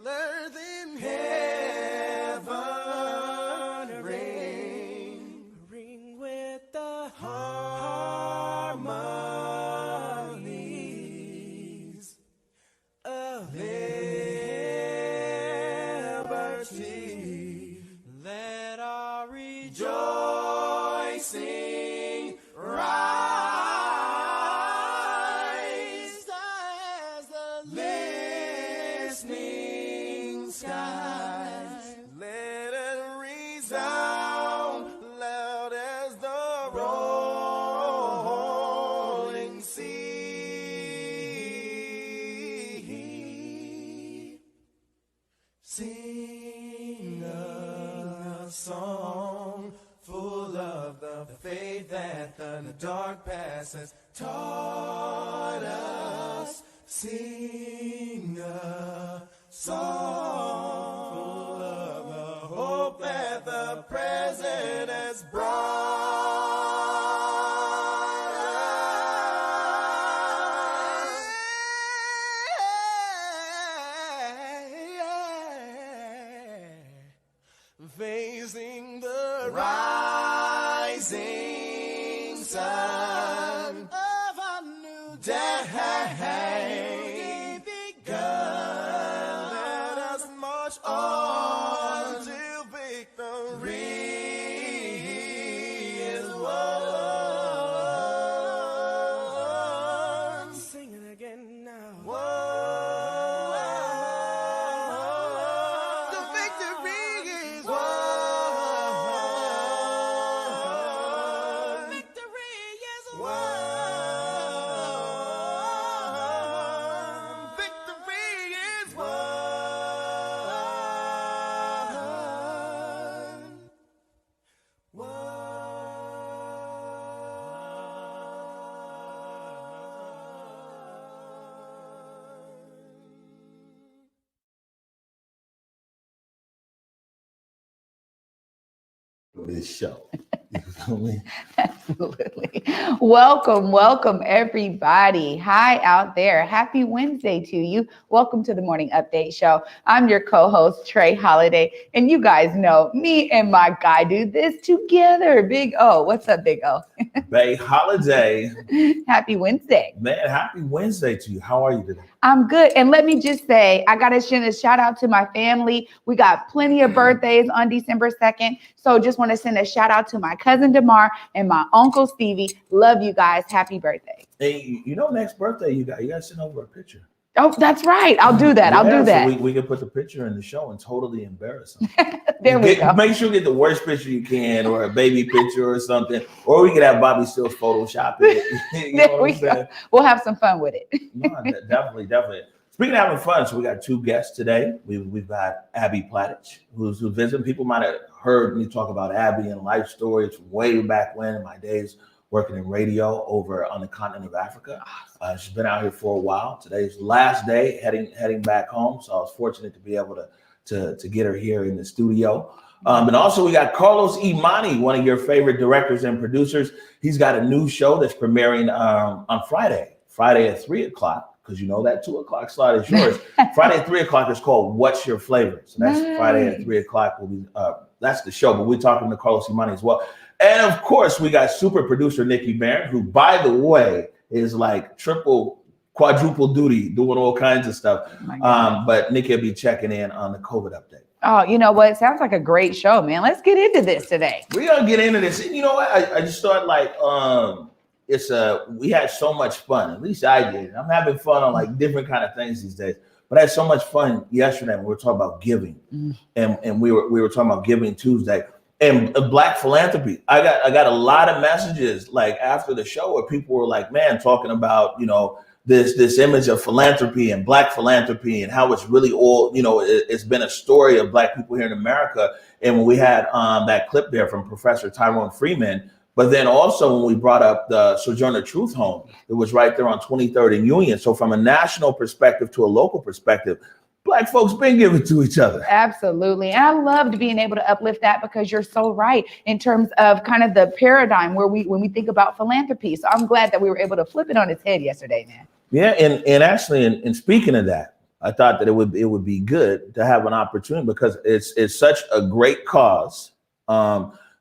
gentler than heaven ring with the harmonies of liberty. Let our rejoicing rise as the listening skies. Let it resound loud as the rolling sea. Sing a song full of the faith that the dark past has taught us. Sing a song full of the hope that the present has brought us. Facing the rising sun of a new day begun. Let us march on till victory is won. Sing it again now. The victory is won. Victory is won. Victory is won. This show. You feel me? Absolutely. Welcome, everybody. Hi out there. Happy Wednesday to you. Welcome to the Morning Update Show. I'm your co-host, Trey Holiday. And you guys know me and my guy do this together. Big O. What's up, Big O? Bay Holiday. Happy Wednesday. Man, happy Wednesday to you. How are you today? I'm good. And let me just say, I got to send a shout out to my family. We got plenty of birthdays on December 2nd. So just want to send a shout out to my cousin DeMar and my uncle Stevie. Love you guys. Happy birthday. Hey, you know, next birthday you got to send over a picture. Oh, that's right. I'll do that. I'll do that. So we can put the picture in the show and totally embarrass them. There we go. Make sure you get the worst picture you can, or a baby picture or something. Or we could have Bobby Stills Photoshop it. There we go. We'll have some fun with it. No, definitely. Speaking of having fun, so we got two guests today. We've got Abby Platitch, who's visiting. People might have heard me talk about Abby and life stories from way back when in my days working in radio over on the continent of Africa. She's been out here for a while. Today's last day heading back home. So I was fortunate to be able to get her here in the studio. And also we got Carlos Imani, one of your favorite directors and producers. He's got a new show that's premiering on Friday at 3:00, because you know that 2:00 slot is yours. Friday at 3:00 is called What's Your Flavor? So that's Friday at 3:00 will be that's the show, but we're talking to Carlos Imani as well. And of course, we got super producer Nikki Barron, who, by the way, is like triple, quadruple duty, doing all kinds of stuff. But Nikki will be checking in on the COVID update. Oh, you know what? It sounds like a great show, man. Let's get into this today. We're gonna get into this. And you know what? I just thought like we had so much fun. At least I did. I'm having fun on like different kind of things these days. But I had so much fun yesterday when we were talking about giving, and we were talking about Giving Tuesday. And Black philanthropy. I got a lot of messages like after the show where people were like, man, talking about, you know, this image of philanthropy and Black philanthropy and how it's really all, you know, it's been a story of Black people here in America. And when we had that clip there from Professor Tyrone Freeman, but then also when we brought up the Sojourner Truth Home, it was right there on 23rd and Union. So from a national perspective to a local perspective, Black folks been giving to each other. Absolutely. And I loved being able to uplift that, because you're so right in terms of kind of the paradigm when we think about philanthropy. So I'm glad that we were able to flip it on its head yesterday, man. Yeah, and actually, in speaking of that, I thought that it would be good to have an opportunity because it's such a great cause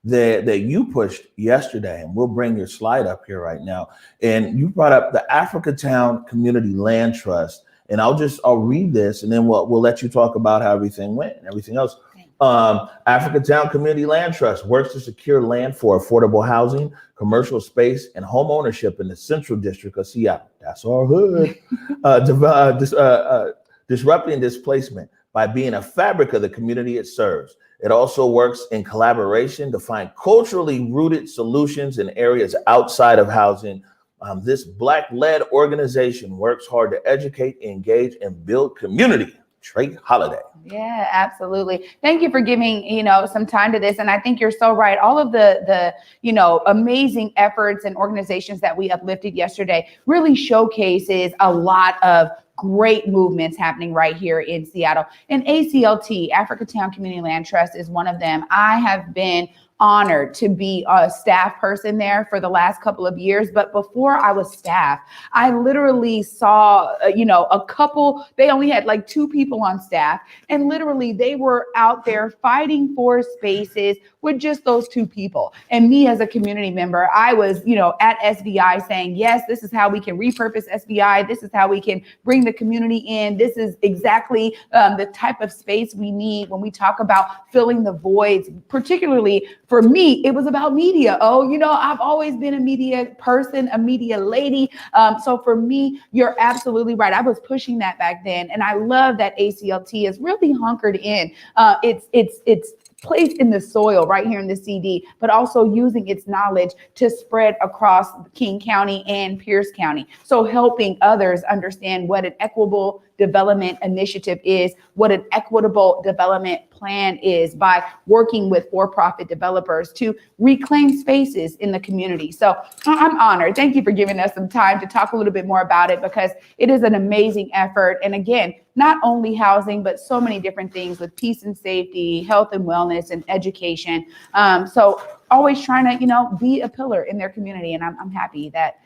that you pushed yesterday, and we'll bring your slide up here right now. And you brought up the Africatown Community Land Trust, and I'll read this, and then we'll let you talk about how everything went and everything else. Africatown Community Land Trust works to secure land for affordable housing, commercial space, and home ownership in the Central District of Seattle. That's our hood. Disrupting displacement by being a fabric of the community it serves. It also works in collaboration to find culturally rooted solutions in areas outside of housing. This Black-led organization works hard to educate, engage, and build community. Trey Holiday. Yeah, absolutely. Thank you for giving, some time to this. And I think you're so right. All of the amazing efforts and organizations that we uplifted yesterday really showcases a lot of great movements happening right here in Seattle. And ACLT, Africatown Community Land Trust, is one of them. I have been honored to be a staff person there for the last couple of years. But before I was staff, I literally saw, a couple, they only had like 2 people on staff. And literally they were out there fighting for spaces with just those 2 people. And me as a community member, I was, at SBI saying, yes, this is how we can repurpose SBI. This is how we can bring the community in. This is exactly the type of space we need when we talk about filling the voids. Particularly for me, it was about media. I've always been a media person, a media lady. So for me, you're absolutely right. I was pushing that back then. And I love that ACLT is really hunkered in. It's placed in the soil right here in the CD, but also using its knowledge to spread across King County and Pierce County. So helping others understand what an equitable development initiative is, what an equitable development plan is, by working with for-profit developers to reclaim spaces in the community. So I'm honored. Thank you for giving us some time to talk a little bit more about it, because it is an amazing effort. And again, not only housing, but so many different things with peace and safety, health and wellness, and education. So always trying to, be a pillar in their community. And I'm happy that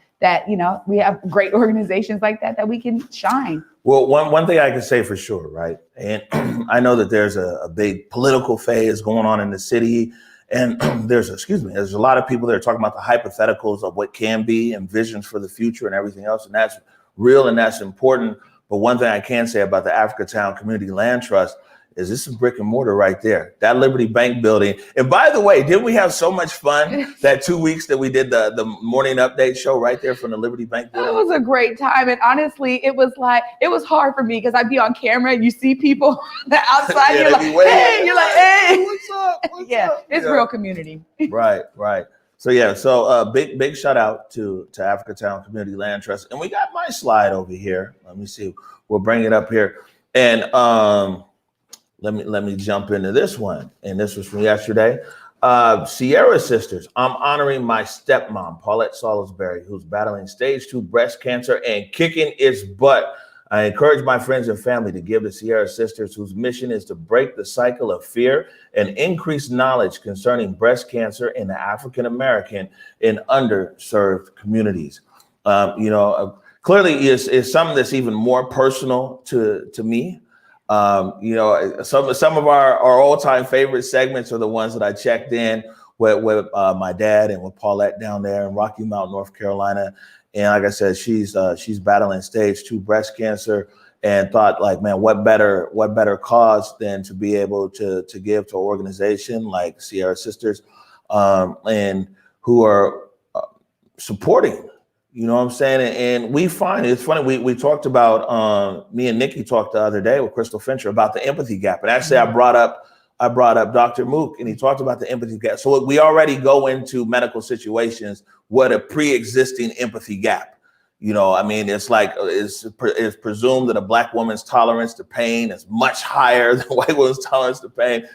we have great organizations like that we can shine. Well, one thing I can say for sure, right? And I know that there's a big political phase going on in the city. And there's a lot of people that are talking about the hypotheticals of what can be and visions for the future and everything else. And that's real and that's important. But one thing I can say about the Africatown Community Land Trust is this is brick and mortar right there, that Liberty Bank building. And by the way, didn't we have so much fun that 2 weeks that we did the morning update show right there from the Liberty Bank building? It was a great time. And honestly, it was hard for me because I'd be on camera and you see people outside. Yeah, you're like, hey, what's up? It's real community. Right. So big shout out to Africatown Community Land Trust. And we got my slide over here. Let me see. We'll bring it up here. And let me jump into this one. And this was from yesterday. Sierra Sisters. I'm honoring my stepmom, Paulette Salisbury, who's battling stage 2 breast cancer and kicking its butt. I encourage my friends and family to give to Sierra Sisters, whose mission is to break the cycle of fear and increase knowledge concerning breast cancer in the African American and underserved communities. Clearly is something that's even more personal to me. Some of our all-time favorite segments are the ones that I checked in with my dad and with Paulette down there in Rocky Mount, North Carolina. And like I said, she's battling stage 2 breast cancer, and thought, like, man, what better cause than to be able to give to an organization like Sierra Sisters, and who are supporting. You know what I'm saying? And we find it's funny. We talked about me and Nikki talked the other day with Crystal Fincher about the empathy gap. And actually, I brought up Dr. Mook, and he talked about the empathy gap. So we already go into medical situations with a pre-existing empathy gap. It's like it's presumed that a Black woman's tolerance to pain is much higher than a white woman's tolerance to pain.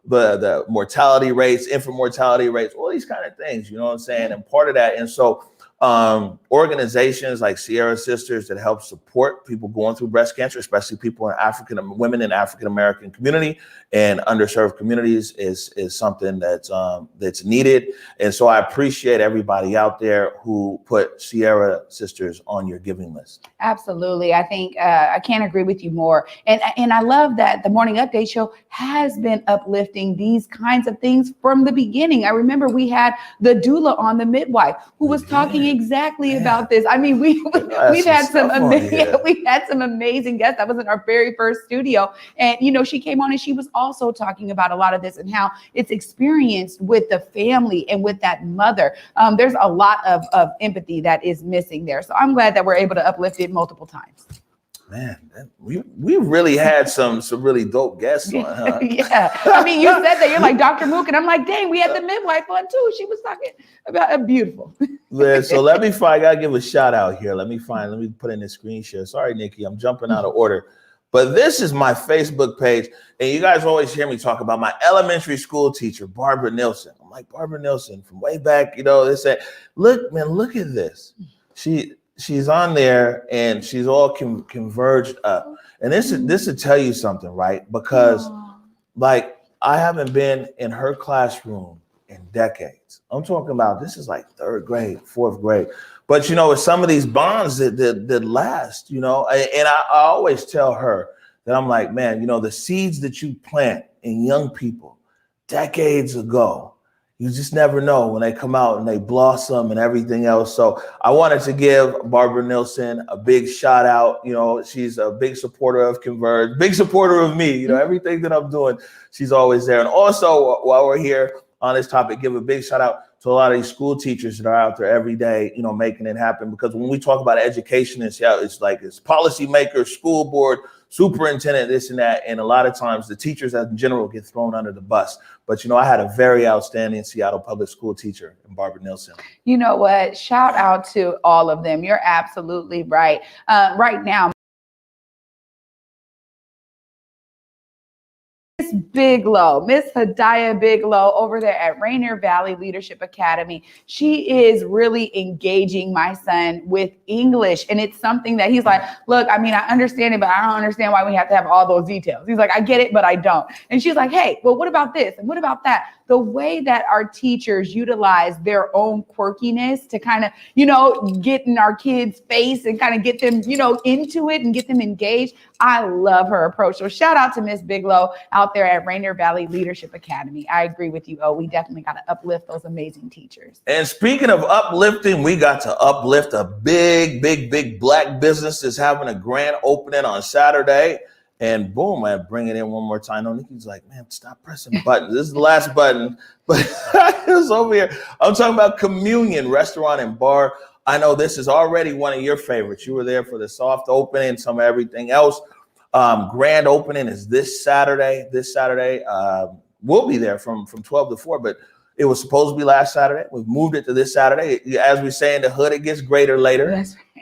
But the mortality rates, infant mortality rates, all these kind of things, you know what I'm saying? And part of that. And so organizations like Sierra Sisters that help support people going through breast cancer, especially women in African American community and underserved communities, is something that's needed. And so I appreciate everybody out there who put Sierra Sisters on your giving list. Absolutely. I think I can't agree with you more. And I love that the Morning Update Show has been uplifting these kinds of things from the beginning. I remember we had the doula on, the midwife, who was talking exactly about this. I mean, we've had some amazing guests. That was in our very first studio. And, you know, she came on and she was also talking about a lot of this and how it's experienced with the family and with that mother. There's a lot of empathy that is missing there. So I'm glad that we're able to uplift it multiple times. Man, we really had some really dope guests on, huh? Yeah. I mean, you said that. You're like Dr. Mook, and I'm like, dang, we had the midwife on too. She was talking about a beautiful. Yeah, so I gotta give a shout out here. Let me put in the screen share. Sorry, Nikki, I'm jumping out of order. But this is my Facebook page. And you guys always hear me talk about my elementary school teacher, Barbara Nilsson. I'm like, Barbara Nilsson from way back, you know, they said, look, man, look at this. She's on there and she's all converged up. And this will tell you something, right? Because like I haven't been in her classroom in decades. I'm talking about this is like third grade, fourth grade. But you know, it's some of these bonds that last, you know, and I always tell her that I'm like, man, you know, the seeds that you plant in young people decades ago, you just never know when they come out and they blossom and everything else. So I wanted to give Barbara Nilsson a big shout out. You know, she's a big supporter of Converge, big supporter of me. You know, everything that I'm doing, she's always there. And also, while we're here on this topic, give a big shout out to a lot of these school teachers that are out there every day, you know, making it happen. Because when we talk about education, it's policymakers, school board, superintendent, this and that. And a lot of times the teachers in general get thrown under the bus. But, you know, I had a very outstanding Seattle public school teacher in Barbara Nilsson. You know what? Shout out to all of them. You're absolutely right. Right now, Miss Hadaya Bigelow over there at Rainier Valley Leadership Academy. She is really engaging my son with English. And it's something that he's like, look, I mean, I understand it, but I don't understand why we have to have all those details. He's like, I get it, but I don't. And she's like, hey, well, what about this? And what about that? The way that our teachers utilize their own quirkiness to kind of, you know, get in our kids' face and kind of get them, you know, into it and get them engaged. I love her approach. So shout out to Miss Bigelow out there at Rainier Valley Leadership Academy. I agree with you. Oh, we definitely got to uplift those amazing teachers. And speaking of uplifting, we got to uplift a big Black business that's having a grand opening on Saturday. And boom, I bring it in one more time. No, Nikki's like, man, stop pressing buttons. This is the last button. But it's over here. I'm talking about Communion Restaurant and Bar. I know this is already one of your favorites. You were there for the soft opening, some of everything else. Grand opening is this Saturday. We'll be there from 12 to 4, but it was supposed to be last Saturday. We've moved it to this Saturday. As we say in the hood, it gets greater later. That's right.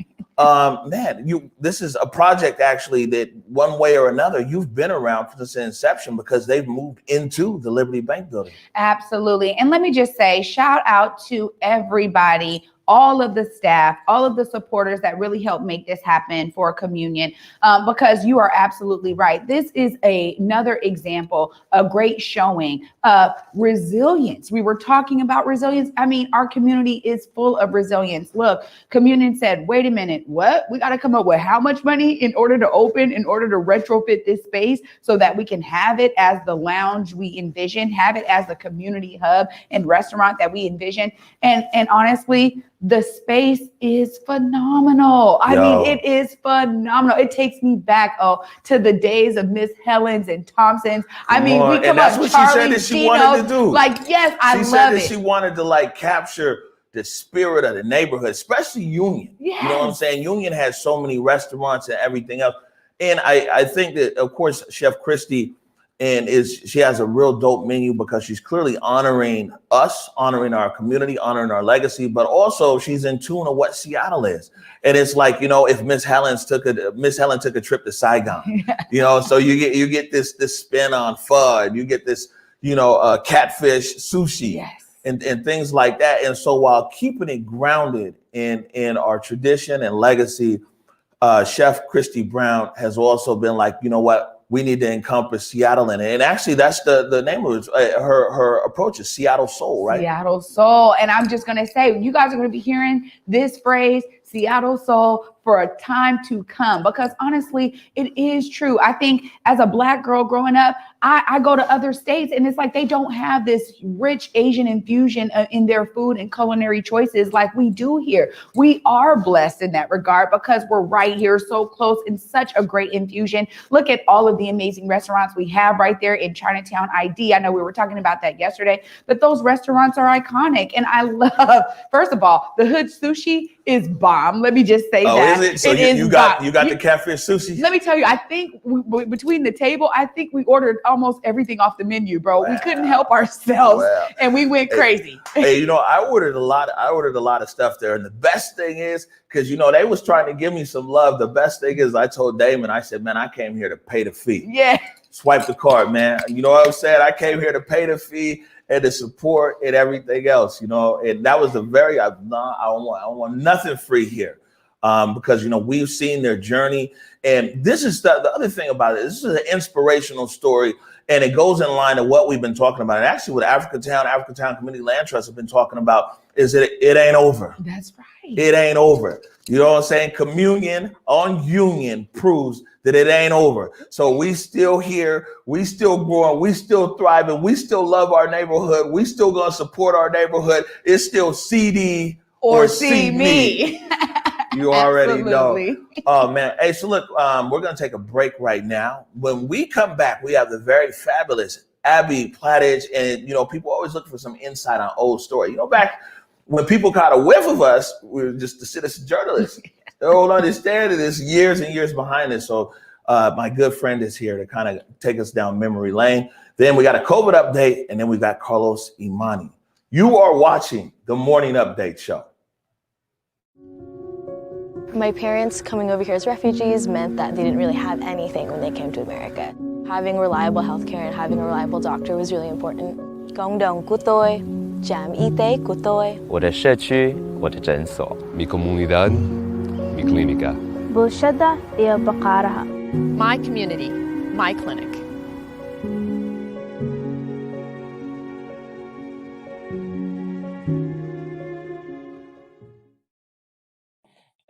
This is a project actually that one way or another you've been around since the inception because they've moved into the Liberty Bank building. Absolutely. And let me just say, shout out to everybody, all of the staff, all of the supporters that really helped make this happen for Communion, because you are absolutely right. This is another example, a great showing of resilience. We were talking about resilience. I mean, our community is full of resilience. Look, Communion said, wait a minute, what? We got to come up with how much money in order to open, in order to retrofit this space so that we can have it as the lounge we envision, have it as the community hub and restaurant that we envision. And honestly, the space is phenomenal. I mean, it is phenomenal. It takes me back to the days of Miss Helens and Thompson's. I mean, we come that's up what Charlie she said that she wanted to do. Like, yes, I love it. She said that she wanted to like capture the spirit of the neighborhood, especially Union. Yes. You know what I'm saying? Union has so many restaurants and everything else. And I think that, of course, Chef Christie she has a real dope menu because she's clearly honoring us, honoring our community, honoring our legacy, but also she's in tune of what Seattle is. And it's like, you know, if Miss Helen took a trip to Saigon, you know, so you get this spin on pho, you get this, you know, catfish sushi. Yes. and things like that. And so while keeping it grounded in our tradition and legacy, Chef Christy Brown has also been like, you know what, we need to encompass Seattle in it. And actually, that's the name of it. Her approach is Seattle Soul, right? Seattle Soul. And I'm just going to say, you guys are going to be hearing this phrase, Seattle Soul, for a time to come, because honestly, it is true. I think as a Black girl growing up, I go to other states and it's like they don't have this rich Asian infusion in their food and culinary choices like we do here. We are blessed in that regard because we're right here, so close, and such a great infusion. Look at all of the amazing restaurants we have right there in Chinatown ID. I know we were talking about that yesterday, but those restaurants are iconic. And I love, first of all, the Hood Sushi is bomb. Let me just say that. Is it? So you got the catfish sushi? Let me tell you, I think between the table, I think we ordered almost everything off the menu, bro. Wow. We couldn't help ourselves, and we went crazy. Hey, I ordered a lot of stuff there, and the best thing is, because they was trying to give me some love. The best thing is, I told Damon, I said, man, I came here to pay the fee. Yeah. Swipe the card, man. You know what I'm saying? I came here to pay the fee and the support and everything else, and that was I don't want nothing free here. Because we've seen their journey, and this is the other thing about it. This is an inspirational story, and it goes in line to what we've been talking about. And actually, what African Town Community Land Trust have been talking about is that it ain't over. That's right. It ain't over. You know what I'm saying? Communion on union proves that it ain't over. So we still here, we still growing, we still thriving, we still love our neighborhood, we still gonna support our neighborhood. It's still CD or see me. You already know. Oh, man. Hey, so look, we're going to take a break right now. When we come back, we have the very fabulous Abby Platitch. And, people always look for some insight on old story. Back when people caught a whiff of us, we were just the citizen journalists. They don't understand it. It's years and years behind us. So my good friend is here to kind of take us down memory lane. Then we got a COVID update, and then we got Carlos Imani. You are watching the Morning Update Show. My parents coming over here as refugees meant that they didn't really have anything when they came to America. Having reliable healthcare and having a reliable doctor was really important. Cộng đồng của tôi, trạm y tế của tôi. 我的社区，我的诊所。Mi comunidad, mi clínica. بلشدة هي بقارها. My community, my clinic.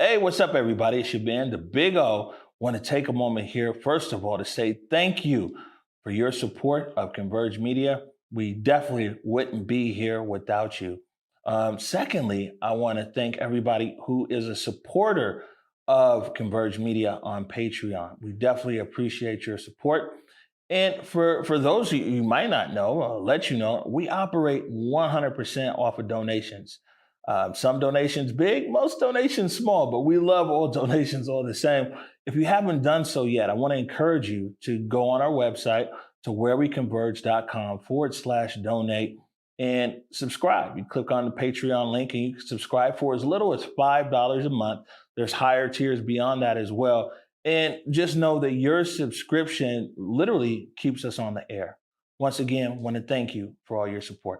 Hey, what's up, everybody? It's your man, the Big O. Want to take a moment here, first of all, to say thank you for your support of Converge Media. We definitely wouldn't be here without you. Secondly, I want to thank everybody who is a supporter of Converge Media on Patreon. We definitely appreciate your support. And for those of you might not know, I'll let you know, we operate 100% off of donations. Some donations big, most donations small, but we love all donations all the same. If you haven't done so yet, I want to encourage you to go on our website to whereweconverge.com/donate and subscribe. You click on the Patreon link and you can subscribe for as little as $5 a month. There's higher tiers beyond that as well. And just know that your subscription literally keeps us on the air. Once again, want to thank you for all your support.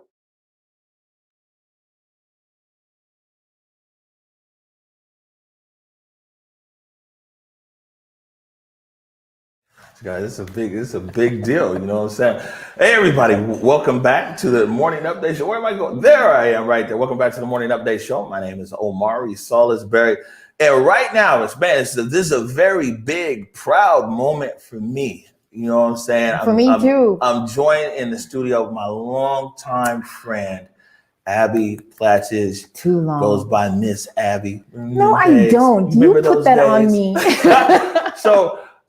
Guys, this is a big deal. You know what I'm saying? Hey, everybody, welcome back to the Morning Update Show. Where am I going? There I am right there. Welcome back to the Morning Update Show. My name is Omari Salisbury. And right now, this is a very big, proud moment for me. You know what I'm saying? For me too. I'm joined in the studio with my longtime friend, Abby Plaatjes. Too long. Goes by Miss Abby. No, I don't. You put that on me.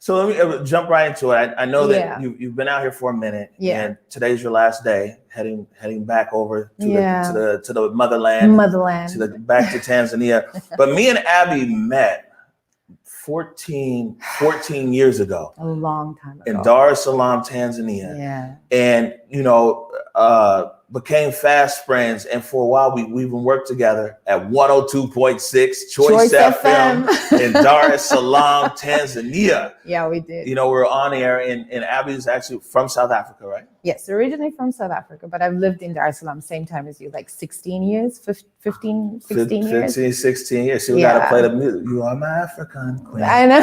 So let me jump right into it. I know that you've been out here for a minute, and today's your last day, heading back over to the motherland, back to Tanzania. But me and Abby met 14 years ago. A long time ago. In Dar es Salaam, Tanzania. Yeah. And became fast friends, and for a while we even worked together at 102.6 Choice FM in Dar es Salaam, Tanzania. Yeah, we did. You know, we were on air, and Abby's actually from South Africa, right? Yes, originally from South Africa, but I've lived in Dar es Salaam same time as you, like 16 years, 15, 16 years. 15, 16 years. So we got to play the music. You are my African queen. I know.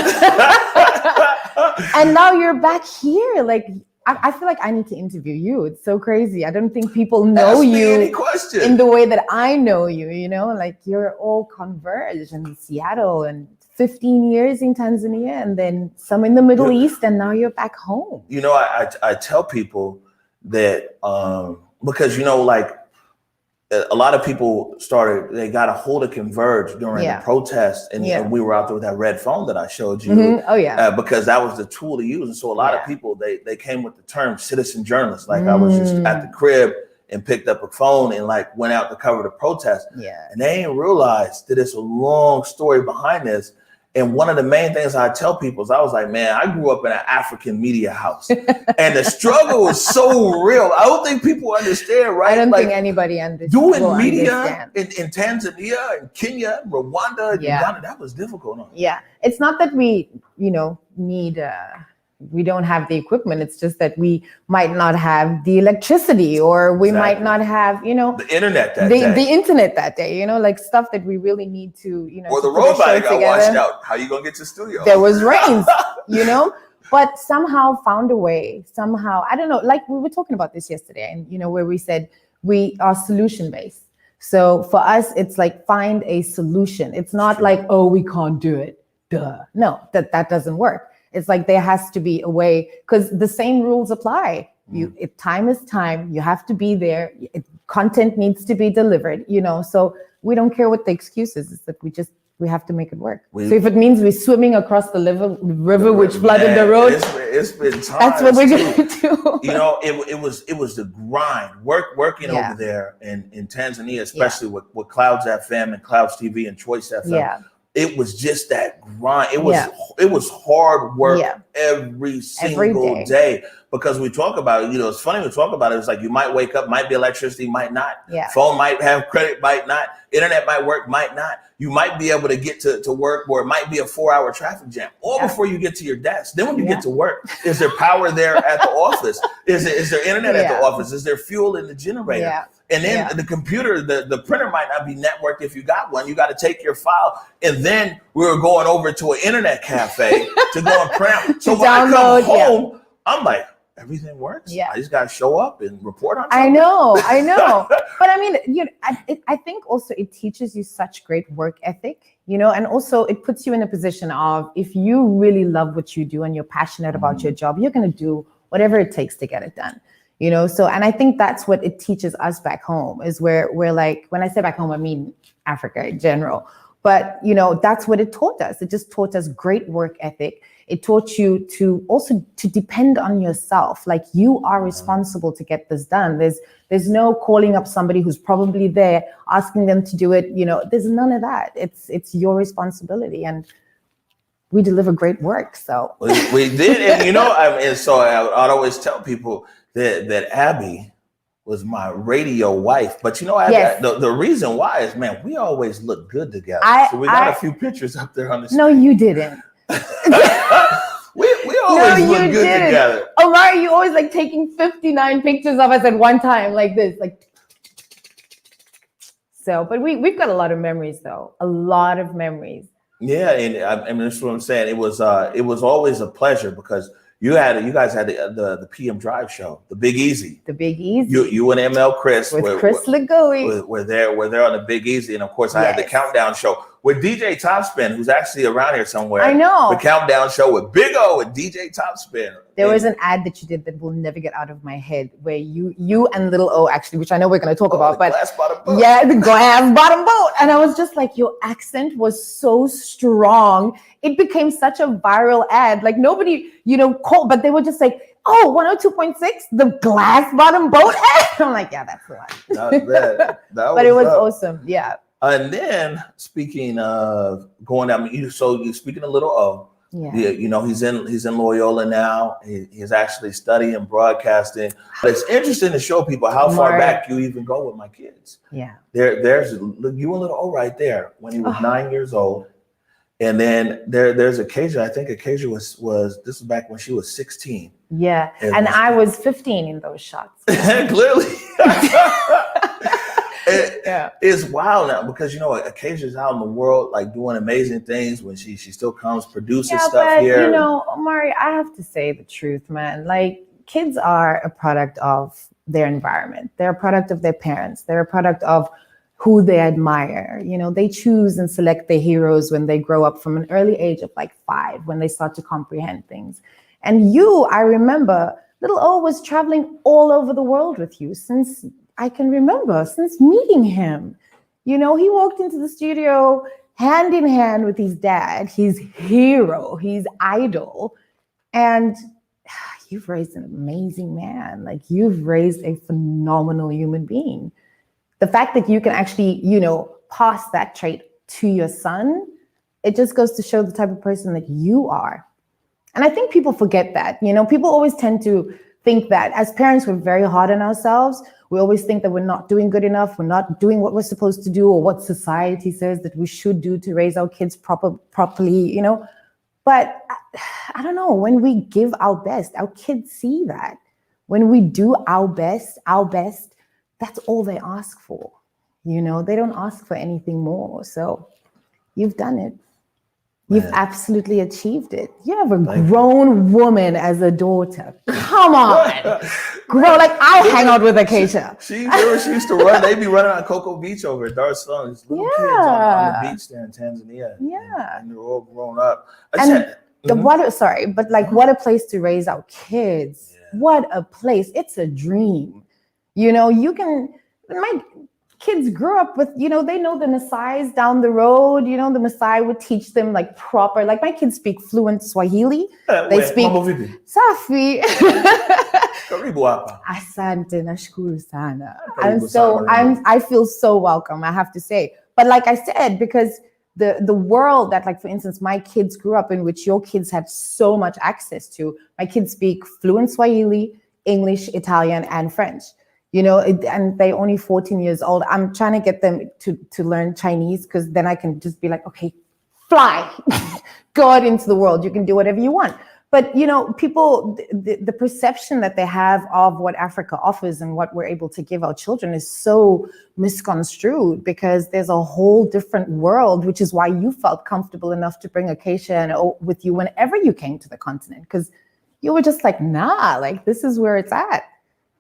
And now you're back here. Like, I feel like I need to interview you. It's so crazy. I don't think people know you in the way that I know you, you know, like you're all converged in Seattle and 15 years in Tanzania and then some in the Middle East and now you're back home. You know, I tell people that because, you know, like a lot of people they got a hold of Converge during the protest and we were out there with that red phone that I showed you. Mm-hmm. Oh yeah. Because that was the tool to use. And so a lot of people, they came with the term citizen journalist. Like I was just at the crib and picked up a phone and like went out to cover the protest. Yeah. And they didn't realize that it's a long story behind this. And one of the main things I tell people is I was like, man, I grew up in an African media house and the struggle was so real. I don't think people understand, right? I don't like, think anybody understands. Doing media in Tanzania and Kenya, and Rwanda, and Uganda, that was difficult. Huh? Yeah. It's not that we, you know, we don't have the equipment. It's just that we might not have the electricity or we might not have, you know, the internet that day. The internet that day, you know, like stuff that we really need to, you know. Or the robot got washed out. How you going to get to the studio? There was rains, you know, but somehow found a way, somehow, I don't know, like we were talking about this yesterday and, you know, where we said we are solution based. So for us, it's like find a solution. It's not like, oh, we can't do it. Duh. No, that doesn't work. It's like there has to be a way because the same rules apply. If time is time, you have to be there. Content needs to be delivered, you know. So we don't care what the excuse is. It's that we have to make it work. So if it means we're swimming across the river which flooded the road, it's been times that's what we're gonna do. You know, it was the grind, working over there in Tanzania, especially with Clouds FM and Clouds TV and Choice FM. Yeah. It was just that grind. It was hard work every single day. Because we talk about it, you know, it's funny we talk about it. It's like you might wake up, might be electricity, might not. Yeah. Phone might have credit, might not. Internet might work, might not. You might be able to get to work, or it might be a 4-hour traffic jam, all before you get to your desk. Then when you get to work, is there power there at the office? Is there internet at the office? Is there fuel in the generator? Yeah. And then the computer, the printer might not be networked if you got one. You got to take your file. And then we were going over to an internet cafe to go and print. So when I come home, I'm like, everything works. Yeah. I just got to show up and report on something. I know. But I mean, you know, I think also it teaches you such great work ethic, you know, and also it puts you in a position of if you really love what you do and you're passionate about your job, you're going to do whatever it takes to get it done. You know, so, and I think that's what it teaches us back home is where we're like, when I say back home, I mean Africa in general, but you know, that's what it taught us. It just taught us great work ethic. It taught you to also to depend on yourself. Like you are responsible to get this done. There's no calling up somebody who's probably there, asking them to do it. You know, there's none of that. It's your responsibility, and we deliver great work. So we did, and you know, and so I'd always tell people that Abby was my radio wife. But you know, the reason why is, man, we always look good together. So we got a few pictures up there on the screen. No, you didn't. we always look good together. Omari, you always like taking 59 pictures of us at one time like this. Like, so, but we've got a lot of memories though. A lot of memories. Yeah, and I mean, that's what I'm saying. It was always a pleasure because you guys had the PM Drive show, the Big Easy. The Big Easy. You and ML Chris with Chris Legui. We're there on the Big Easy, and of course I had the Countdown show with DJ Topspin, who's actually around here somewhere. I know. The Countdown show with Big O and DJ Topspin. There was an ad that you did that will never get out of my head, where you and Little O actually, which I know we're going to talk about, but glass bottom boat. Yeah, the glass bottom boat, and I was just like, your accent was so strong. It became such a viral ad. Like nobody, you know, called, but they were just like, oh, 102.6, the glass bottom boat ad. I'm like, yeah, that's the one. But it was awesome. Yeah. And then speaking of going out, so you're speaking a Little O. Yeah. You know, he's in Loyola now. He's actually studying broadcasting. But it's interesting to show people how far back you even go with my kids. Yeah. There's you and little O right there when he was 9 years old. And then there's Acacia. I think Acacia was this was back when she was 16. Yeah. And I was 15 in those shots. Clearly. Yeah. It's wild now because, you know, Acacia's out in the world, like doing amazing things when she still comes, produces stuff but, here. You know, Omari, I have to say the truth, man. Like, kids are a product of their environment. They're a product of their parents. They're a product of who they admire. You know, they choose and select their heroes when they grow up from an early age of like 5, when they start to comprehend things. And I remember, little O was traveling all over the world with you since I can remember, since meeting him. You know, he walked into the studio hand in hand with his dad, his hero, his idol. And you've raised an amazing man. Like, you've raised a phenomenal human being. The fact that you can actually, you know, pass that trait to your son, it just goes to show the type of person that you are. And I think people forget that. You know, people always tend to think that as parents, we're very hard on ourselves. We always think that we're not doing good enough. We're not doing what we're supposed to do or what society says that we should do to raise our kids properly, you know. But I don't know, when we give our best, our kids see that. When we do our best, that's all they ask for. You know, they don't ask for anything more. So you've done it. You've absolutely achieved it. You have a grown woman as a daughter. Come on. Like, I hang out with Acacia. She used to run. They'd be running on Cocoa Beach over at Dar es Salaam. These little kids on the beach there in Tanzania. Yeah. And they're all grown up. What a place to raise our kids. Yeah. What a place. It's a dream. You know, my kids grew up with, you know, they know the Maasai's down the road. You know, the Maasai would teach them like proper, like my kids speak fluent Swahili. They speak Safi. Asante, nashukuru sana. And so I feel so welcome, I have to say. But like I said, because the world that, like, for instance, my kids grew up in, which your kids had so much access to, my kids speak fluent Swahili, English, Italian, and French. You know, and they're only 14 years old. I'm trying to get them to learn Chinese, because then I can just be like, okay, fly, go out into the world. You can do whatever you want. But, you know, people, the perception that they have of what Africa offers and what we're able to give our children is so misconstrued, because there's a whole different world, which is why you felt comfortable enough to bring Acacia with you whenever you came to the continent, because you were just like, nah, like, this is where it's at.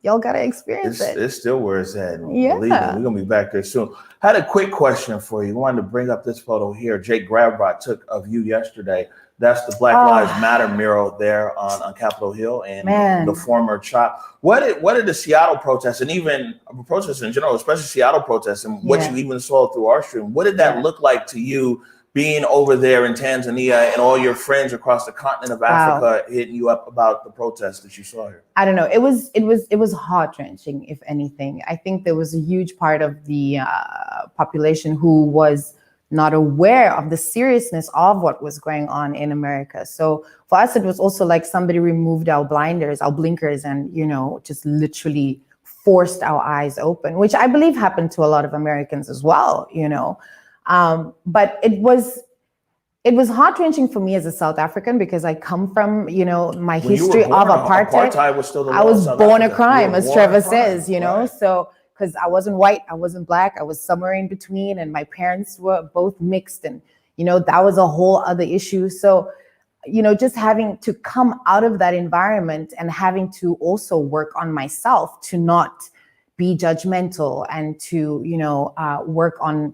Y'all got to experience it. It's still where it's at. Yeah. Believe me, we're going to be back there soon. I had a quick question for you. I wanted to bring up this photo here. Jake Grabrot took of you yesterday. That's the Black Lives Matter mural there on Capitol Hill and the former CHOP. What did the Seattle protests, and even protests in general, especially Seattle protests, and what you even saw through our stream, what did that look like to you, being over there in Tanzania and all your friends across the continent of Africa hitting you up about the protests that you saw here? I don't know. It was heart-wrenching, if anything. I think there was a huge part of the population who was not aware of the seriousness of what was going on in America. So for us, it was also like somebody removed our blinkers, and, you know, just literally forced our eyes open, which I believe happened to a lot of Americans as well, you know. But it was heart-wrenching for me as a South African, because I come from, you know, my history of apartheid. Apartheid was still the law. I was born a crime, as Trevor says, you know. So, because I wasn't white, I wasn't black, I was somewhere in between, and my parents were both mixed, and, you know, that was a whole other issue. So, you know, just having to come out of that environment and having to also work on myself to not be judgmental, and to, you know, work on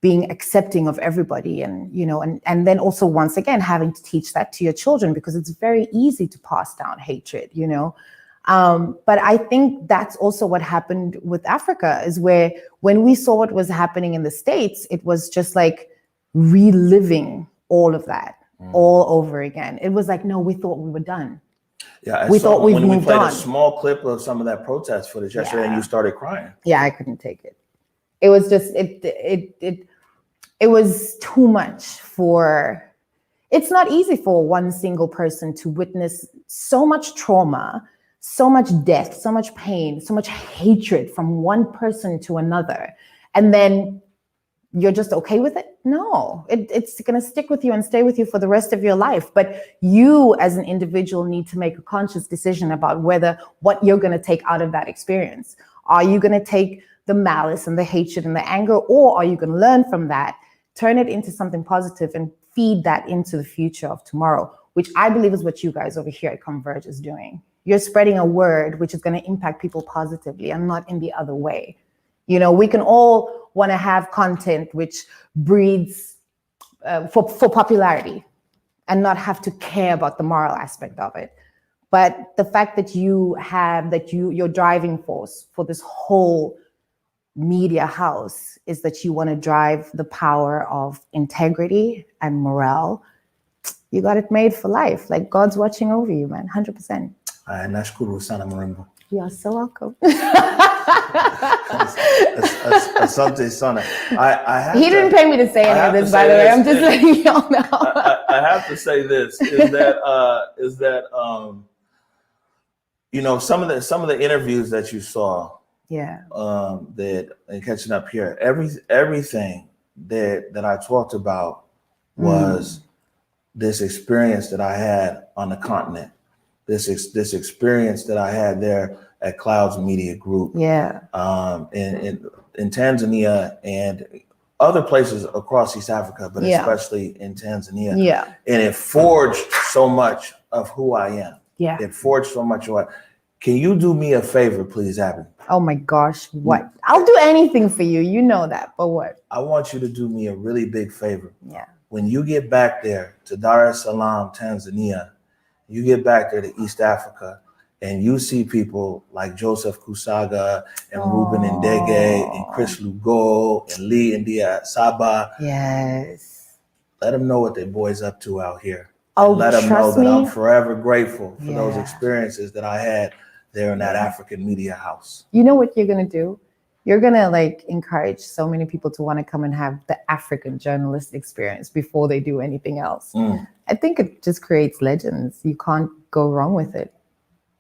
being accepting of everybody, and, you know, and then also, once again, having to teach that to your children, because it's very easy to pass down hatred, you know. But I think that's also what happened with Africa, is where when we saw what was happening in the States, it was just like reliving all of that all over again. It was like, no, we thought we were done. Yeah, we thought we've moved on. When we played a small clip of some of that protest footage yesterday, and you started crying. Yeah, I couldn't take it. It was just, it was too much it's not easy for one single person to witness so much trauma, so much death, so much pain, so much hatred from one person to another. And then you're just okay with it? No, it's going to stick with you and stay with you for the rest of your life. But you as an individual need to make a conscious decision about what you're going to take out of that experience. Are you going to take the malice and the hatred and the anger, or are you going to learn from that, turn it into something positive and feed that into the future of tomorrow, which I believe is what you guys over here at Converge is doing. You're spreading a word which is going to impact people positively and not in the other way. You know, we can all want to have content which breeds for popularity and not have to care about the moral aspect of it. But the fact that your driving force for this whole media house is that you want to drive the power of integrity and morale. You got it made for life. Like, God's watching over you, man, 100%. Nashukuru sana Marimbo. You are so welcome. Asante sana. He didn't pay me to say any of this, by the way. I'm just letting y'all know. I have to say this is that you know, some of the interviews that you saw, that and catching up here, everything that I talked about was this experience that I had on the continent, this experience that I had there at Clouds Media Group, in Tanzania and other places across East Africa, but especially in Tanzania. Yeah, and it forged so much of who I am. Yeah, it forged so much of what. Can you do me a favor, please, Abby? Oh my gosh, what? I'll do anything for you. You know that, but what? I want you to do me a really big favor. Yeah. When you get back there to Dar es Salaam, Tanzania, you get back there to East Africa, and you see people like Joseph Kusaga and Ruben Ndege and Chris Lugo and Lee and Dia Saba. Yes. Let them know what their boy's up to out here. Oh, let them know that I'm forever grateful for those Yeah. experiences that I had there in that African media house. You know what you're going to do? You're going to like encourage so many people to want to come and have the African journalist experience before they do anything else. I think it just creates legends. You can't go wrong with it.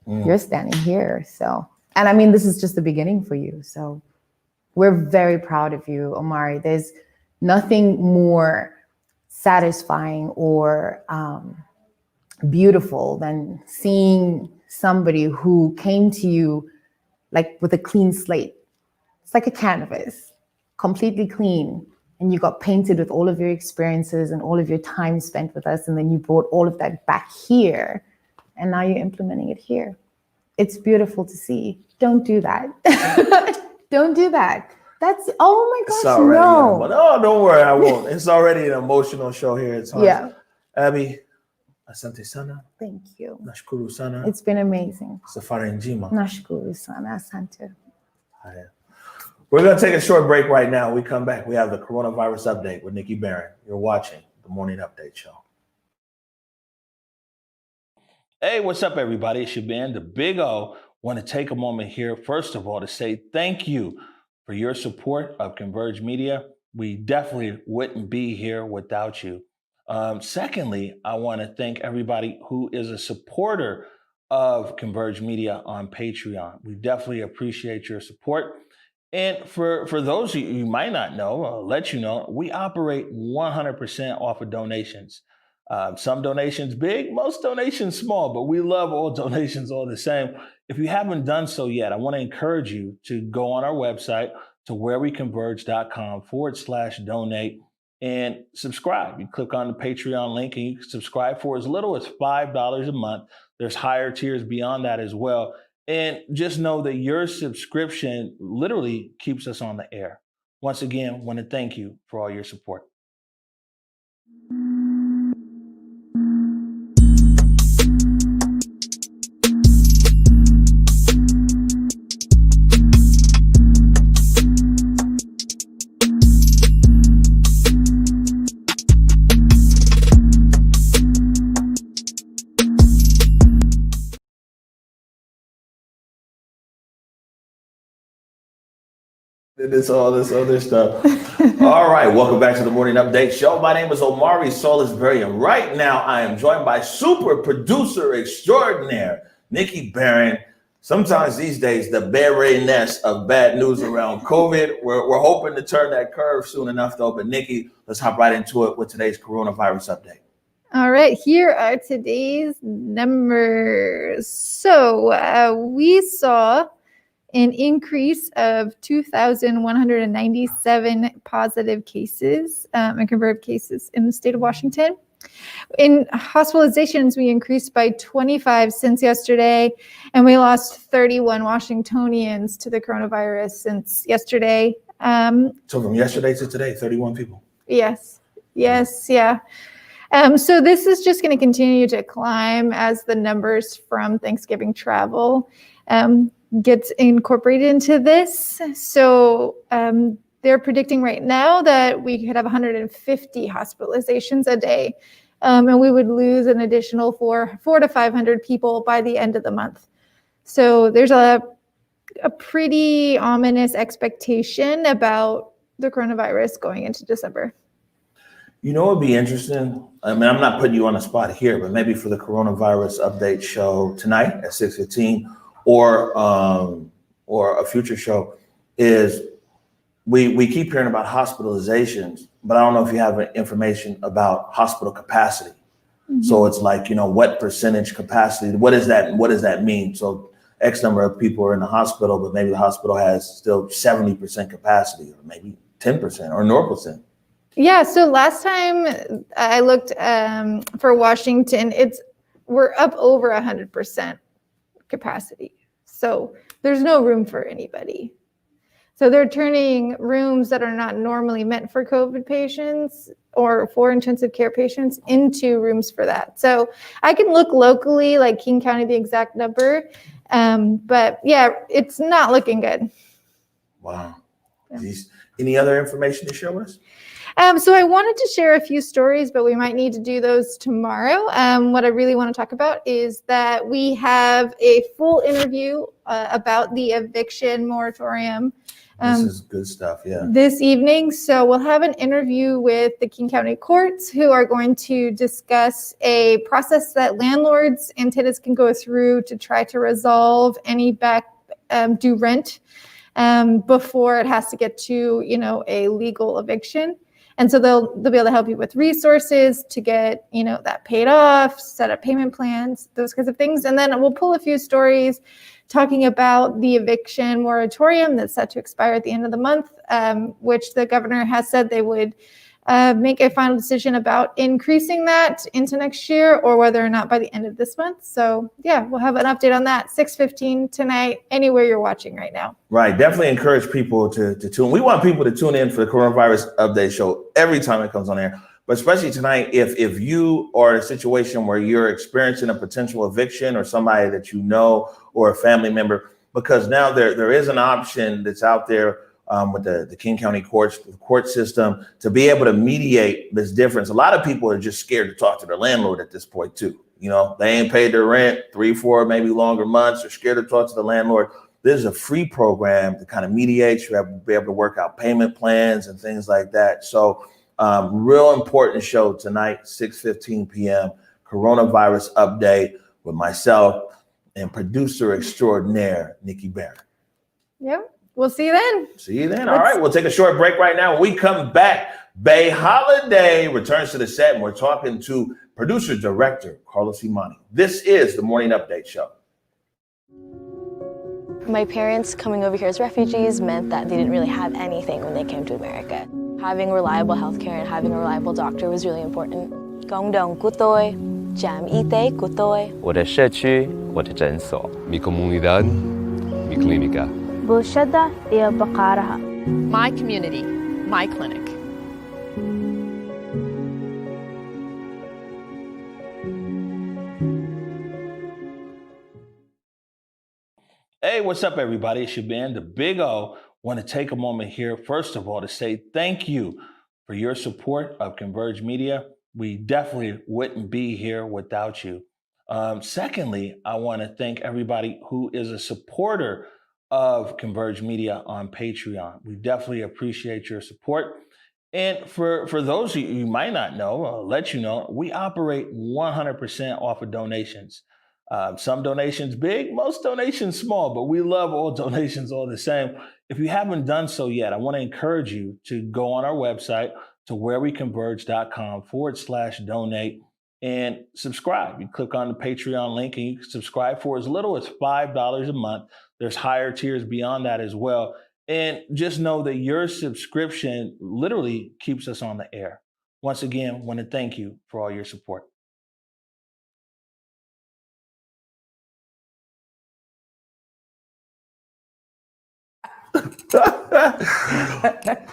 You're standing here. So, and I mean, this is just the beginning for you. So we're very proud of you, Omari. There's nothing more satisfying or beautiful than seeing somebody who came to you like with a clean slate. It's like a canvas, completely clean. And you got painted with all of your experiences and all of your time spent with us. And then you brought all of that back here. And now you're implementing it here. It's beautiful to see. Don't do that. Don't do that. That's, oh my gosh, no. No, don't worry, I won't. It's already an emotional show here at times. Yeah. Abby, asante sana. Thank you. Nashukuru sana. It's been amazing. Safari njema. Nashukuru sana, asante. We're going to take a short break right now. When we come back, we have the coronavirus update with Nikki Barron. You're watching the Morning Update Show. Hey, what's up, everybody? It's your band, the Big O. Want to take a moment here, first of all, to say thank you for your support of Converge Media. We definitely wouldn't be here without you. Secondly, I want to thank everybody who is a supporter of Converge Media on Patreon. We definitely appreciate your support. And for those of you might not know, I'll let you know, we operate 100% off of donations. Some donations big, most donations small, but we love all donations all the same. If you haven't done so yet, I want to encourage you to go on our website to whereweconverge.com/donate and subscribe. You click on the Patreon link and you can subscribe for as little as $5 a month. There's higher tiers beyond that as well. And just know that your subscription literally keeps us on the air. Once again, want to thank you for all your support. All this other stuff. All right, welcome back to the Morning Update Show. My name is Omari Solisbury, and right now I am joined by super producer extraordinaire, Nikki Barron. Sometimes these days, the Baroness of bad news around COVID. We're hoping to turn that curve soon enough, though. But Nikki, let's hop right into it with today's coronavirus update. All right, here are today's numbers. So we saw an increase of 2,197 positive cases and confirmed cases in the state of Washington. In hospitalizations, we increased by 25 since yesterday, and we lost 31 Washingtonians to the coronavirus since yesterday. So from yesterday to today, 31 people. Yes, yeah. So this is just going to continue to climb as the numbers from Thanksgiving travel gets incorporated into this. So they're predicting right now that we could have 150 hospitalizations a day, and we would lose an additional 400 to 500 people by the end of the month. So there's a pretty ominous expectation about the coronavirus going into December. You know what would be interesting? I mean, I'm not putting you on the spot here, but maybe for the coronavirus update show tonight at 6:15 or a future show is we keep hearing about hospitalizations, but I don't know if you have information about hospital capacity. Mm-hmm. So it's like, what percentage capacity, what does that mean? So X number of people are in the hospital, but maybe the hospital has still 70% capacity or maybe 10% or 0%. Yeah, so last time I looked for Washington, we're up over 100% capacity. So there's no room for anybody. So they're turning rooms that are not normally meant for COVID patients or for intensive care patients into rooms for that. So I can look locally, like King County, the exact number. But yeah, it's not looking good. Wow. Yeah. Any other information to show us? So I wanted to share a few stories, but we might need to do those tomorrow. What I really want to talk about is that we have a full interview about the eviction moratorium. This is good stuff, yeah. This evening. So we'll have an interview with the King County courts who are going to discuss a process that landlords and tenants can go through to try to resolve any back due rent before it has to get to, a legal eviction. And so they'll be able to help you with resources to get, that paid off, set up payment plans, those kinds of things. And then we'll pull a few stories talking about the eviction moratorium that's set to expire at the end of the month, which the governor has said they would make a final decision about increasing that into next year or whether or not by the end of this month. So yeah, we'll have an update on that 6:15 tonight, anywhere you're watching right now. Right. Definitely encourage people to tune. We want people to tune in for the coronavirus update show every time it comes on air, but especially tonight, if you are in a situation where you're experiencing a potential eviction or somebody that you know or a family member, because now there is an option that's out there with the King County courts, the court system, to be able to mediate this difference. A lot of people are just scared to talk to their landlord at this point too. They ain't paid their rent 3, 4, maybe longer months. They're scared to talk to the landlord. This is a free program to kind of mediate. You have to be able to work out payment plans and things like that. So real important show tonight, 6:15 p.m. Coronavirus update with myself and producer extraordinaire, Nikki Barron. Yep. We'll see you then. See you then. All right. We'll take a short break right now. When we come back, Bay Holiday returns to the set, and we're talking to producer director Carlos Imani. This is the Morning Update Show. My parents coming over here as refugees meant that they didn't really have anything when they came to America. Having reliable healthcare and having a reliable doctor was really important. Cộng đồng của tôi, trạm y tế của tôi. 我的社区，我的诊所，mi comunidad, mi clínica. بوشدة هي بقارها. My community, my clinic. Hey, what's up, everybody? It's your band, the Big O. Want to take a moment here, first of all, to say thank you for your support of Converge Media. We definitely wouldn't be here without you. Secondly, I want to thank everybody who is a supporter of Converge Media on Patreon. We definitely appreciate your support. And for those of you might not know, I'll let you know, we operate 100% off of donations. Some donations big, most donations small, but we love all donations all the same. If you haven't done so yet, I want to encourage you to go on our website to whereweconverge.com/donate and subscribe. You click on the Patreon link and you can subscribe for as little as $5 a month. There's higher tiers beyond that as well. And just know that your subscription literally keeps us on the air. Once again, I want to thank you for all your support.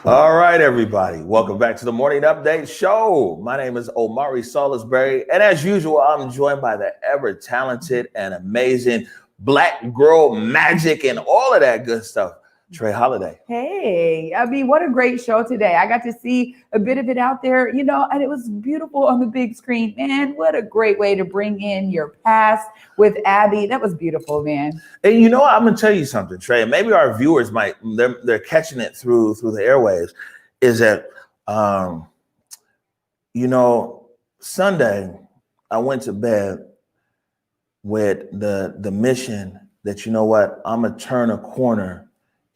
All right, everybody. Welcome back to the Morning Update Show. My name is Omari Salisbury. And as usual, I'm joined by the ever-talented and amazing Black girl magic and all of that good stuff, Trey Holiday. Hey, I mean, what a great show today. I got to see a bit of it out there, you know, and it was beautiful on the big screen. Man, what a great way to bring in your past with Abby. That was beautiful, man. And you know what? I'm going to tell you something, Trey, and maybe our viewers might, they're catching it through the airwaves, is that, you know, Sunday, I went to bed with the mission that, you know what, I'm going to turn a corner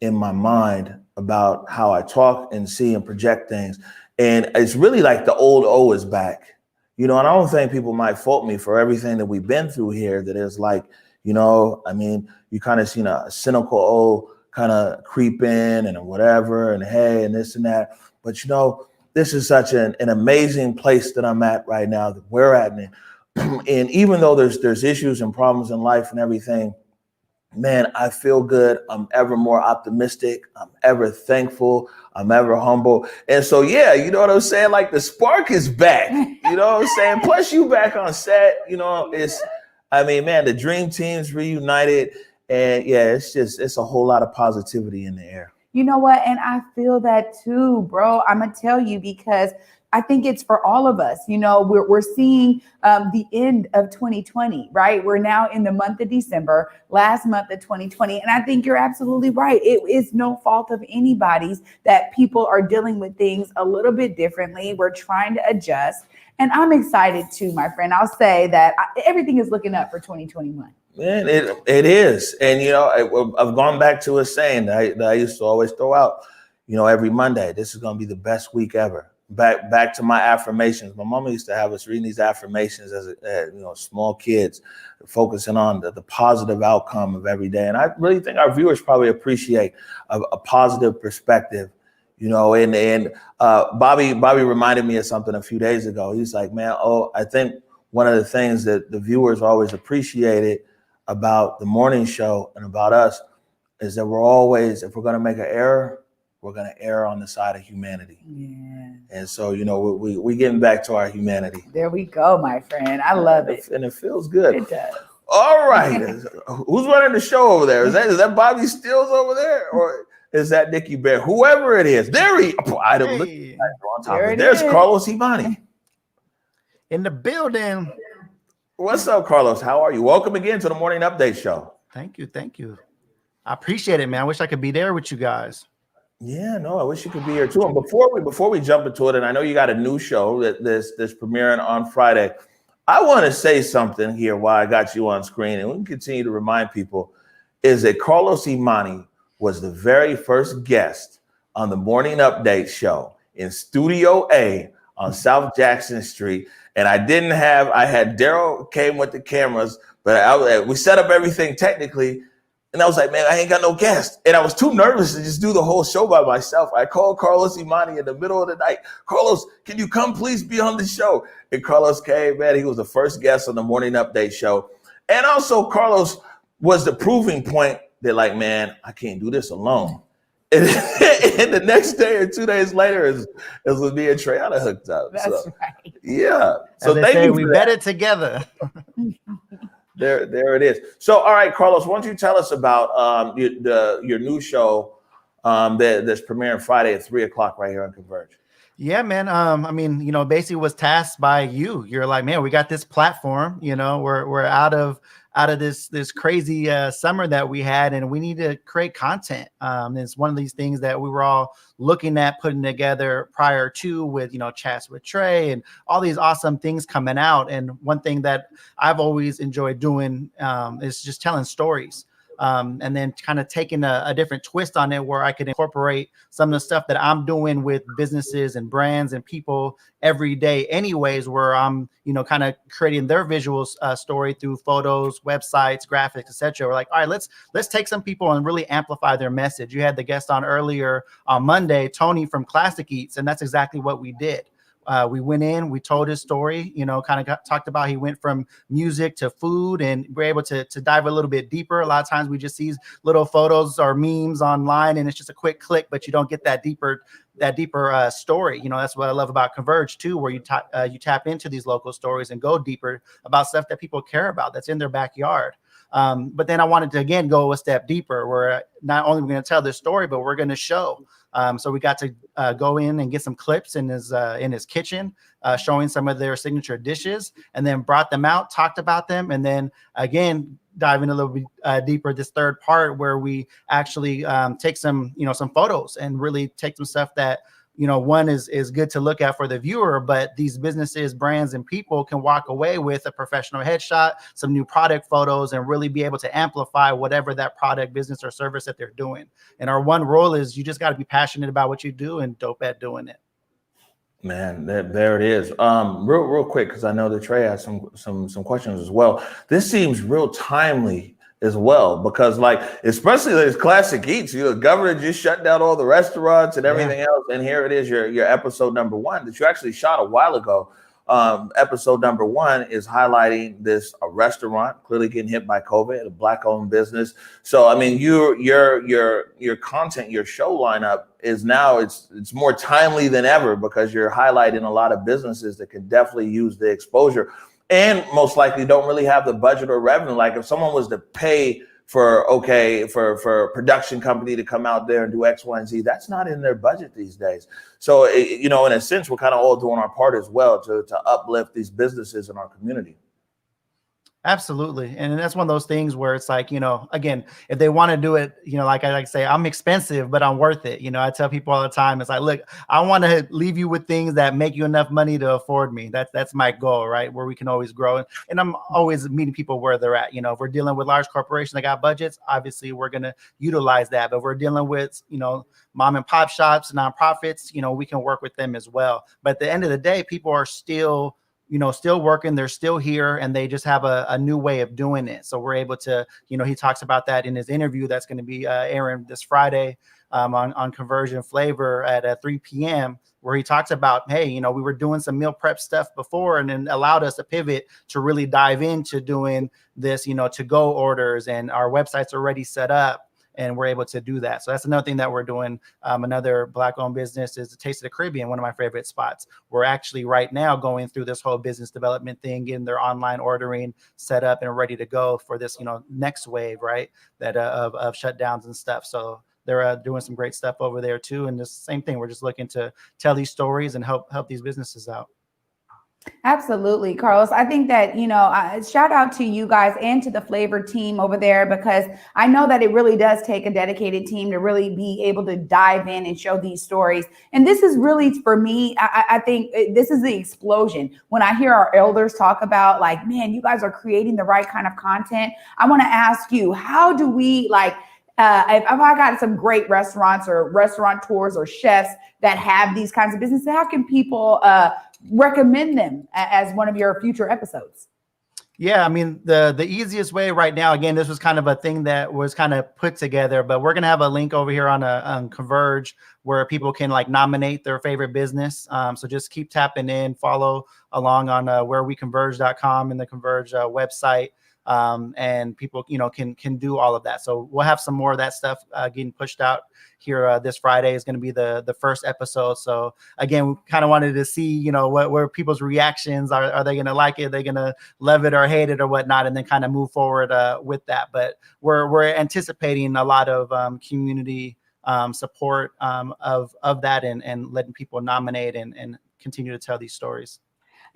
in my mind about how I talk and see and project things. And it's really like the old O is back, you know, and I don't think people might fault me for everything that we've been through here. That is like, you know, I mean, you kind of seen a cynical O kind of creep in and whatever, and hey, and this and that. But, you know, this is such an amazing place that I'm at right now, that we're at. And even though there's issues and problems in life and everything, man, I feel good. I'm ever more optimistic. I'm ever thankful. I'm ever humble. And so, yeah, you know what I'm saying? Like the spark is back, you know what I'm saying? Plus you back on set, you know, I mean, man, the dream team's reunited, and yeah, it's a whole lot of positivity in the air. You know what? And I feel that too, bro. I'm going to tell you, because I think it's for all of us. You know, we're seeing the end of 2020, right? We're now in the month of December, last month of 2020. And I think you're absolutely right. It is no fault of anybody's that people are dealing with things a little bit differently. We're trying to adjust. And I'm excited too, my friend. I'll say that everything is looking up for 2021. Man, it is. And, you know, I've gone back to a saying that I used to always throw out, you know, every Monday. This is going to be the best week ever. Back to my affirmations. My mama used to have us reading these affirmations as you know, small kids, focusing on the positive outcome of every day. And I really think our viewers probably appreciate a positive perspective, you know. And Bobby reminded me of something a few days ago. He's like, man, I think one of the things that the viewers always appreciated about the morning show and about us is that we're always, if we're going to make an error, we're going to err on the side of humanity. Yeah. And so, you know, we getting back to our humanity. There we go, my friend. I love it. And it feels good. It does. All right. Who's running the show over there? Is that Bobby Stills over there? Or is that Nikki Bear? Whoever it is. There's Carlos Imani. In the building. What's up, Carlos? How are you? Welcome again to the Morning Update Show. Thank you. I appreciate it, man. I wish I could be there with you guys. Yeah, no, I wish you could be here too. And before we jump into it, and I know you got a new show that's premiering on Friday, I want to say something here while I got you on screen, and we can continue to remind people, is that Carlos Imani was the very first guest on the Morning Update Show in Studio A on South Jackson Street. And I had Daryl came with the cameras, but we set up everything technically. And I was like, man, I ain't got no guest. And I was too nervous to just do the whole show by myself. I called Carlos Imani in the middle of the night. Carlos, can you come please be on the show? And Carlos came, man. He was the first guest on the Morning Update Show. And also Carlos was the proving point that, like, man, I can't do this alone. And the next day or 2 days later, it was me and Treyana hooked up. That's right. Yeah. So thank you. We better together. There it is. So, all right, Carlos, why don't you tell us about your new show that's premiering Friday at 3:00 right here on Converge? Yeah, man. I mean, you know, basically was tasked by you. You're like, man, we got this platform. You know, we're out of out of this crazy summer that we had, and we need to create content. It's one of these things that we were all looking at putting together prior to, with chats with Trey and all these awesome things coming out. And one thing that I've always enjoyed doing is just telling stories. And then kind of taking a different twist on it, where I could incorporate some of the stuff that I'm doing with businesses and brands and people every day anyways, where I'm, kind of creating their visual story through photos, websites, graphics, etc. We're like, all right, let's take some people and really amplify their message. You had the guest on earlier on Monday, Tony from Classic Eats, and that's exactly what we did. We went in, we told his story, kind of talked about he went from music to food, and we're able to dive a little bit deeper. A lot of times we just see little photos or memes online, and it's just a quick click, but you don't get that deeper story. That's what I love about Converge too, where you tap into these local stories and go deeper about stuff that people care about, that's in their backyard. But then I wanted to, again, go a step deeper, where not only we're going to tell this story, but we're going to show. So we got to go in and get some clips in his kitchen, showing some of their signature dishes, and then brought them out, talked about them, and then again diving a little bit deeper, this third part where we actually take some photos and really take some stuff that one is good to look at for the viewer, but these businesses, brands, and people can walk away with a professional headshot, some new product photos, and really be able to amplify whatever that product, business, or service that they're doing. And our one rule is you just got to be passionate about what you do and dope at doing it. Man, there it is. Real quick, because I know that Trey has some questions as well. This seems real timely as well, because especially those Classic Eats, the governor just shut down all the restaurants and everything else, and here it is, your episode number 1 that you actually shot a while ago. Episode number 1 is highlighting this restaurant clearly getting hit by COVID, a Black-owned business. So I mean, your content, your show lineup is now it's more timely than ever, because you're highlighting a lot of businesses that can definitely use the exposure, and most likely don't really have the budget or revenue. Like if someone was to pay for a production company to come out there and do X, Y, and Z, that's not in their budget these days. So, in a sense, we're kind of all doing our part as well to uplift these businesses in our community. Absolutely. And that's one of those things where it's like, again, if they want to do it, like I like to say, I'm expensive, but I'm worth it. I tell people all the time, it's like, look, I want to leave you with things that make you enough money to afford me. That's my goal, right? Where we can always grow. And I'm always meeting people where they're at. If we're dealing with large corporations that got budgets, obviously we're going to utilize that. But if we're dealing with, mom and pop shops, nonprofits, we can work with them as well. But at the end of the day, people are still working, they're still here, and they just have a new way of doing it. So we're able to, he talks about that in his interview that's going to be airing this Friday on Conversion Flavor at 3 p.m., where he talks about, hey, we were doing some meal prep stuff before, and then allowed us to pivot to really dive into doing this, to-go orders, and our website's already set up. And we're able to do that. So that's another thing that we're doing. Another Black-owned business is the Taste of the Caribbean, one of my favorite spots. We're actually right now going through this whole business development thing, getting their online ordering set up and ready to go for this, next wave, right? That of shutdowns and stuff. So they're doing some great stuff over there too. And the same thing, we're just looking to tell these stories and help these businesses out. Absolutely, Carlos. I think that, shout out to you guys and to the Flavor team over there, because I know that it really does take a dedicated team to really be able to dive in and show these stories. And this is really, for me, I think this is the explosion. When I hear our elders talk about man, you guys are creating the right kind of content. I want to ask you, how do we if I got some great restaurants or restaurateurs or chefs that have these kinds of businesses, how can people recommend them as one of your future episodes? Yeah, I mean, the easiest way right now, again, this was kind of a thing that was kind of put together, but we're going to have a link over here on Converge where people can nominate their favorite business. So just keep tapping in, follow along on whereweconverge.com and the Converge website. And people, can do all of that. So we'll have some more of that stuff getting pushed out here. This Friday is going to be the first episode. So again, we kind of wanted to see, what people's reactions are. Are they going to like it? Are they going to love it or hate it or whatnot? And then kind of move forward with that. But we're anticipating a lot of community support of that and letting people nominate and continue to tell these stories.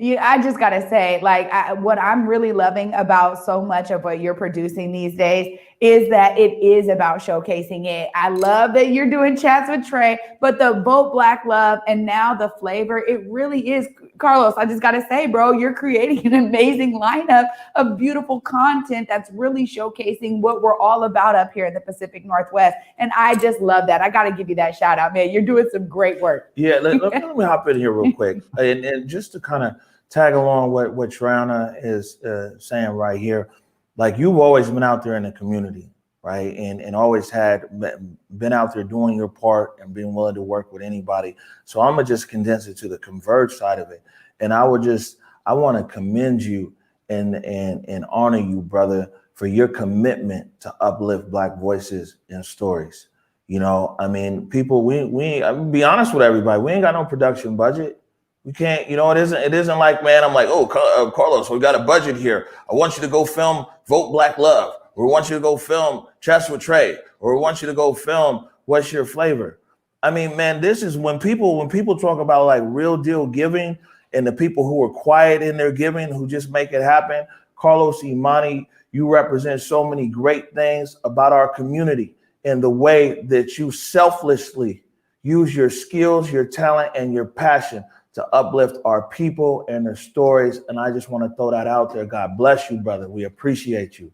I just got to say, like, what I'm really loving about so much of what you're producing these days is that it is about showcasing it. I love that you're doing chats with Trey, but the Vote Black Love and now the flavor, it really is. Carlos, I just got to say, bro, you're creating an amazing lineup of beautiful content that's really showcasing what we're all about up here in the Pacific Northwest. And I just love that. I got to give you that shout out, man. You're doing some great work. Yeah, let me hop in here real quick. And just to kind of tag along what Triana is saying right here, like you've always been out there in the community, right? And always been out there doing your part and being willing to work with anybody. So I'm gonna just condense it to the Converge side of it. And I want to commend you and honor you, brother, for your commitment to uplift Black voices and stories. You know, I mean, people, we I'm gonna be honest with everybody, we ain't got no production budget. We can't, you know, it isn't like, man, I'm like, oh, Carlos, we got a budget here. I want you to go film Vote Black Love, or we want you to go film Chats with Trey, or we want you to go film What's Your Flavor. I mean, man, this is when people talk about like real deal giving and the people who are quiet in their giving, who just make it happen. Carlos, Imani, you represent so many great things about our community and the way that you selflessly use your skills, your talent, and your passion to uplift our people and their stories. And I just want to throw that out there. God bless you, brother. We appreciate you.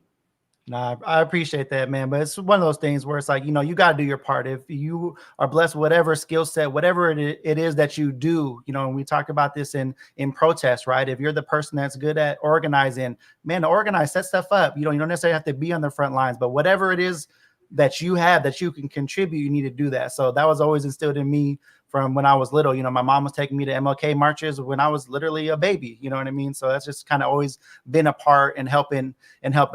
Nah, I appreciate that, man. But it's one of those things where it's like, you know, you got to do your part. If you are blessed with whatever skill set, whatever it is that you do, you know, and we talked about this in protest, right? If you're the person that's good at organizing, man, to organize, set stuff up. You don't necessarily have to be on the front lines, but whatever it is that you have that you can contribute, you need to do that. So that was always instilled in me from when I was little. You know, my mom was taking me to MLK marches when I was literally a baby, you know what I mean? So that's just kind of always been a part and helping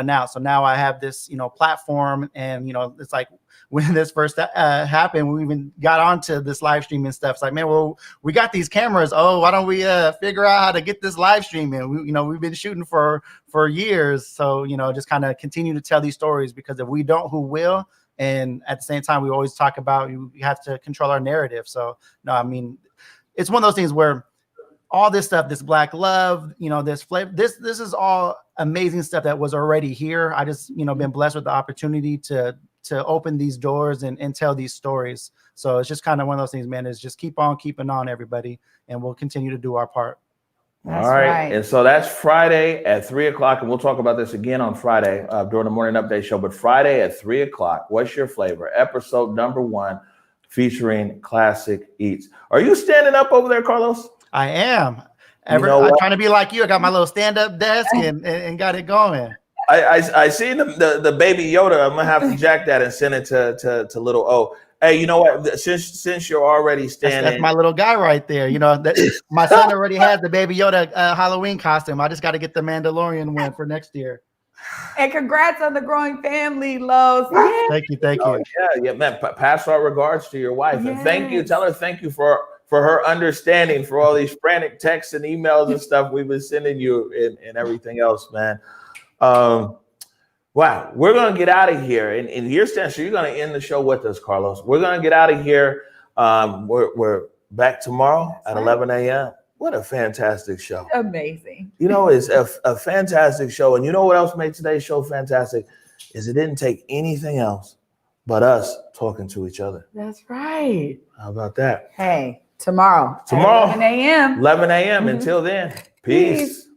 out. So now I have this, you know, platform, and, you know, it's like when this first happened, we even got onto this live streaming stuff. It's like, man, well, we got these cameras. Oh, why don't we figure out how to get this live streaming? We've been shooting for years. So, you know, just kind of continue to tell these stories, because if we don't, who will? And at the same time, we always talk about you have to control our narrative. So, no, I mean, it's one of those things where all this stuff, this Black love, you know, this flavor, this is all amazing stuff that was already here. I just, you know, been blessed with the opportunity to open these doors and tell these stories. So it's just kind of one of those things, man, is just keep on keeping on, everybody, and we'll continue to do our part. That's all right. right. And so that's Friday at 3:00. And we'll talk about this again on Friday during the morning update show. But Friday at 3:00, What's Your Flavor? Episode number 1, featuring Classic Eats. Are you standing up over there, Carlos? I am. I'm trying to be like you. I got my little stand-up desk and got it going. I seen the baby Yoda. I'm gonna have to jack that and send it to little O. Hey, you know what? Since you're already standing, that's my little guy right there. You know, my son already has the Baby Yoda Halloween costume. I just got to get the Mandalorian one for next year. And congrats on the growing family, Los. Yeah. Thank you. Yeah, man. Pass our regards to your wife, and thank you. Tell her thank you for her understanding for all these frantic texts and emails and stuff we've been sending you and everything else, man. Wow, we're going to get out of here. And your stance, so you're going to end the show with us, Carlos. We're going to get out of here. We're back tomorrow at 11 a.m. What a fantastic show. Amazing. You know, it's a fantastic show. And you know what else made today's show fantastic? Is it didn't take anything else but us talking to each other. That's right. How about that? Hey, tomorrow. 11 a.m. 11 a.m. Until then, peace.